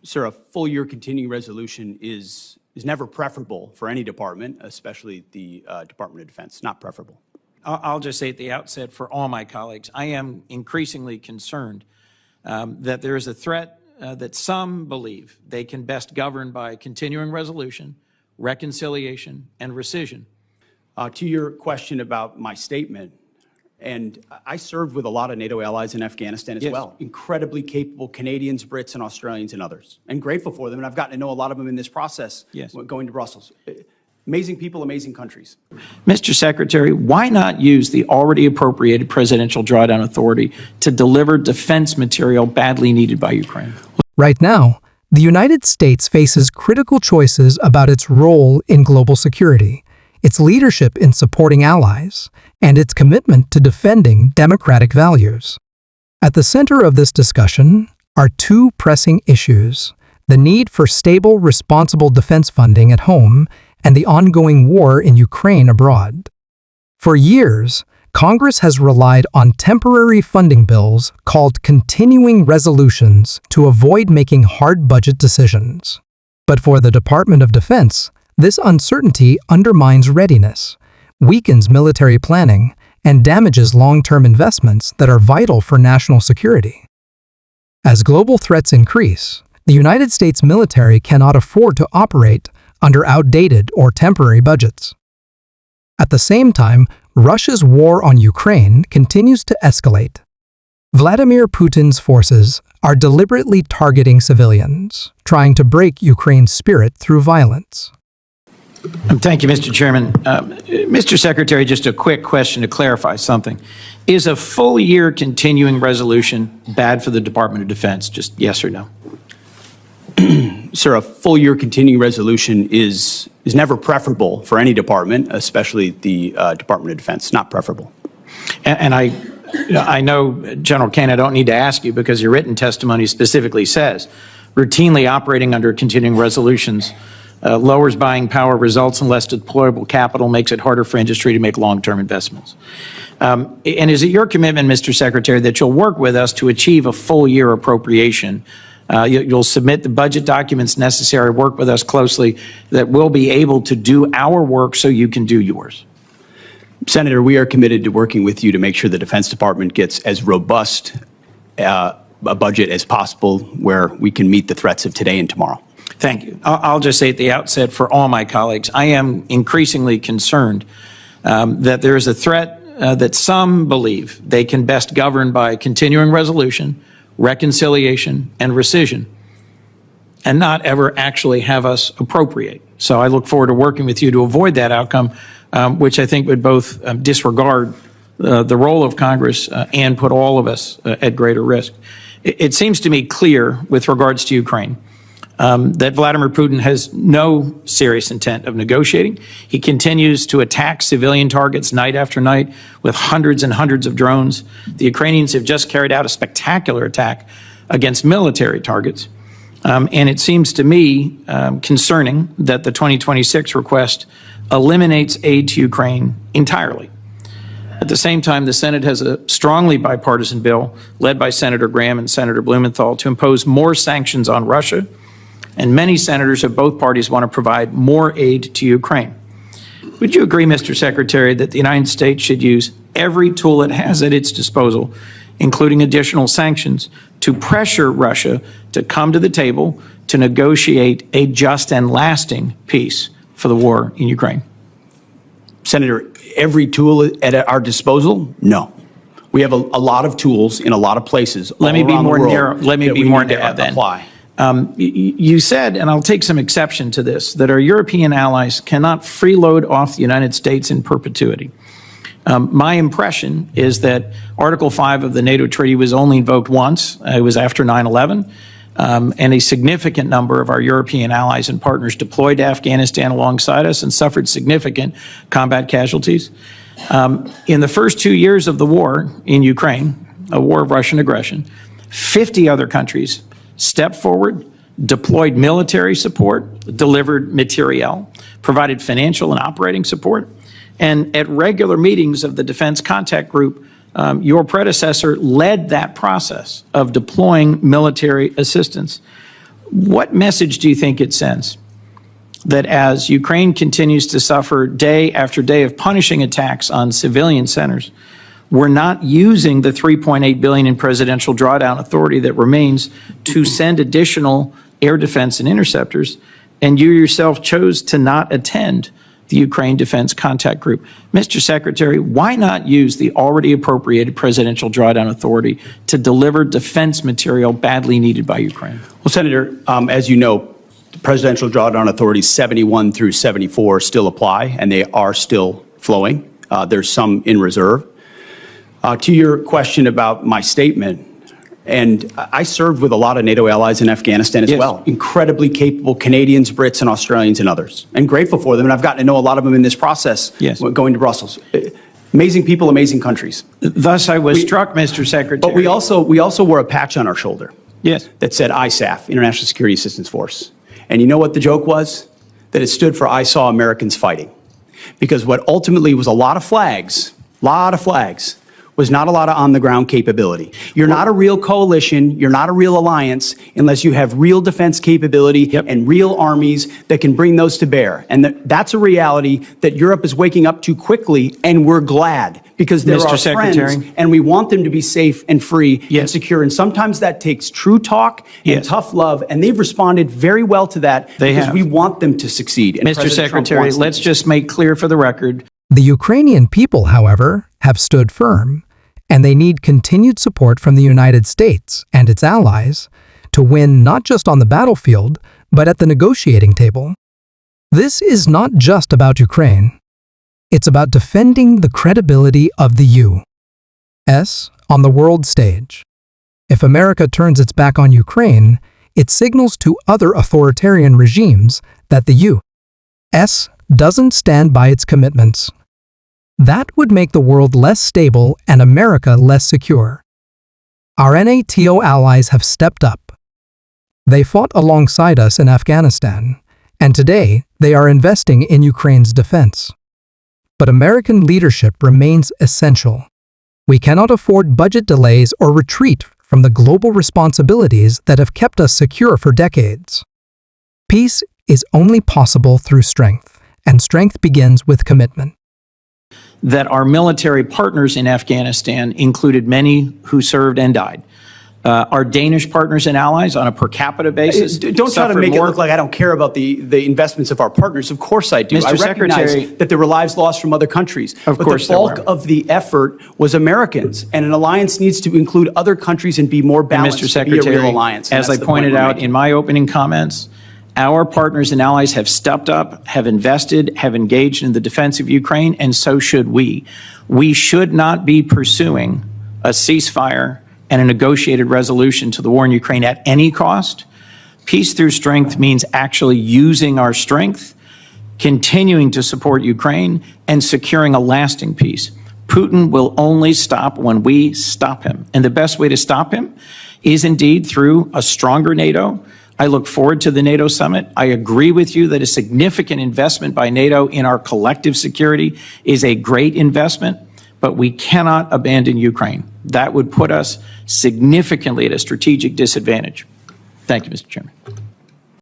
Sir, a full-year continuing resolution is never preferable for any department, especially the Department of Defense. Not preferable. I'll just say at the outset for all my colleagues, I am increasingly concerned that there is a threat that some believe they can best govern by continuing resolution, reconciliation, and rescission. To your question about my statement, and I served with a lot of NATO allies in Afghanistan as well. Incredibly capable Canadians, Brits, and Australians, and others. And grateful for them. And I've gotten to know a lot of them in this process going to Brussels. Amazing people, amazing countries. Mr. Secretary, why not use the already appropriated presidential drawdown authority to deliver defense material badly needed by Ukraine? Right now, the United States faces critical choices about its role in global security, its leadership in supporting allies, and its commitment to defending democratic values. At the center of this discussion are two pressing issues: the need for stable, responsible defense funding at home and the ongoing war in Ukraine abroad. For years, Congress has relied on temporary funding bills called continuing resolutions to avoid making hard budget decisions. But for the Department of Defense, this uncertainty undermines readiness, weakens military planning, and damages long-term investments that are vital for national security. As global threats increase, the United States military cannot afford to operate under outdated or temporary budgets. At the same time, Russia's war on Ukraine continues to escalate. Vladimir Putin's forces are deliberately targeting civilians, trying to break Ukraine's spirit through violence. Thank you, Mr. Chairman. Mr. Secretary, just a quick question to clarify something. Is a full-year continuing resolution bad for the Department of Defense? Just yes or no? Sir, a full-year continuing resolution is never preferable for any department, especially the Department of Defense. Not preferable. And I know, General Kane, I don't need to ask you because your written testimony specifically says routinely operating under continuing resolutions lowers buying power, results in less deployable capital, makes it harder for industry to make long-term investments. And is it your commitment, Mr. Secretary, that you'll work with us to achieve a full-year appropriation? You'll submit the budget documents necessary, work with us closely, that we'll be able to do our work so you can do yours. Senator, we are committed to working with you to make sure the Defense Department gets as robust a budget as possible where we can meet the threats of today and tomorrow. Thank you. I'll just say at the outset for all my colleagues, I am increasingly concerned that there is a threat that some believe they can best govern by continuing resolution, reconciliation, and rescission, and not ever actually have us appropriate. So I look forward to working with you to avoid that outcome, which I think would both disregard the role of Congress and put all of us at greater risk. It seems to me clear with regards to Ukraine that Vladimir Putin has no serious intent of negotiating. He continues to attack civilian targets night after night with hundreds and hundreds of drones. The Ukrainians have just carried out a spectacular attack against military targets. And it seems to me concerning that the 2026 request eliminates aid to Ukraine entirely. At the same time, the Senate has a strongly bipartisan bill led by Senator Graham and Senator Blumenthal to impose more sanctions on Russia, and many senators of both parties want to provide more aid to Ukraine. Would you agree, Mr. Secretary, that the United States should use every tool it has at its disposal, including additional sanctions, to pressure Russia to come to the table to negotiate a just and lasting peace for the war in Ukraine? Senator, every tool at our disposal? No. We have a lot of tools in a lot of places. Let me be more narrow. Let me be more narrow then. You said, and I'll take some exception to this, that our European allies cannot freeload off the United States in perpetuity. My impression is that Article 5 of the NATO treaty was only invoked once. It was after 9/11. And a significant number of our European allies and partners deployed to Afghanistan alongside us and suffered significant combat casualties. In the first 2 years of the war in Ukraine, a war of Russian aggression, 50 other countries stepped forward, deployed military support, delivered materiel, provided financial and operating support, and at regular meetings of the Defense Contact Group, your predecessor led that process of deploying military assistance. What message do you think it sends? That as Ukraine continues to suffer day after day of punishing attacks on civilian centers, we're not using the $3.8 billion in presidential drawdown authority that remains to send additional air defense and interceptors, and you yourself chose to not attend the Ukraine Defense Contact Group. Mr. Secretary, why not use the already appropriated presidential drawdown authority to deliver defense material badly needed by Ukraine? Well, Senator, as you know, the presidential drawdown authorities 71 through 74 still apply, and they are still flowing. There's some in reserve. To your question about my statement, and I served with a lot of NATO allies in Afghanistan as well. Incredibly capable Canadians, Brits, and Australians, and others. And grateful for them. And I've gotten to know a lot of them in this process going to Brussels. Amazing people, amazing countries. Thus, I was struck, Mr. Secretary. But we also wore a patch on our shoulder that said ISAF, International Security Assistance Force. And you know what the joke was? That it stood for I Saw Americans Fighting. Because what ultimately was a lot of flags, was not a lot of on-the-ground capability. You're not a real coalition, you're not a real alliance, unless you have real defense capability and real armies that can bring those to bear. And that's a reality that Europe is waking up to quickly, and we're glad, because they're our friends, and we want them to be safe and free and secure. And sometimes that takes true talk and tough love, and they've responded very well to that because we want them to succeed. And Mr. Secretary, let's just make clear for the record. The Ukrainian people, however, have stood firm, and they need continued support from the United States and its allies to win not just on the battlefield, but at the negotiating table. This is not just about Ukraine. It's about defending the credibility of the U.S. on the world stage. If America turns its back on Ukraine, it signals to other authoritarian regimes that the U.S. doesn't stand by its commitments. That would make the world less stable and America less secure. Our NATO allies have stepped up. They fought alongside us in Afghanistan, and today they are investing in Ukraine's defense. But American leadership remains essential. We cannot afford budget delays or retreat from the global responsibilities that have kept us secure for decades. Peace is only possible through strength, and strength begins with commitment. That our military partners in Afghanistan included many who served and died. Our Danish partners and allies on a per capita basis don't try to make it look like I don't care about the investments of our partners. Of course I do. Mr. I recognize that there were lives lost from other countries. Of course the bulk of the effort was Americans, and an alliance needs to include other countries and be more balanced. Mr. Secretary, to be a real alliance. As I pointed out in my opening comments, our partners and allies have stepped up, have invested, have engaged in the defense of Ukraine, and so should we. We should not be pursuing a ceasefire and a negotiated resolution to the war in Ukraine at any cost. Peace through strength means actually using our strength, continuing to support Ukraine, and securing a lasting peace. Putin will only stop when we stop him. And the best way to stop him is indeed through a stronger NATO. I look forward to the NATO summit. I agree with you that a significant investment by NATO in our collective security is a great investment, but we cannot abandon Ukraine. That would put us significantly at a strategic disadvantage. Thank you, Mr. Chairman.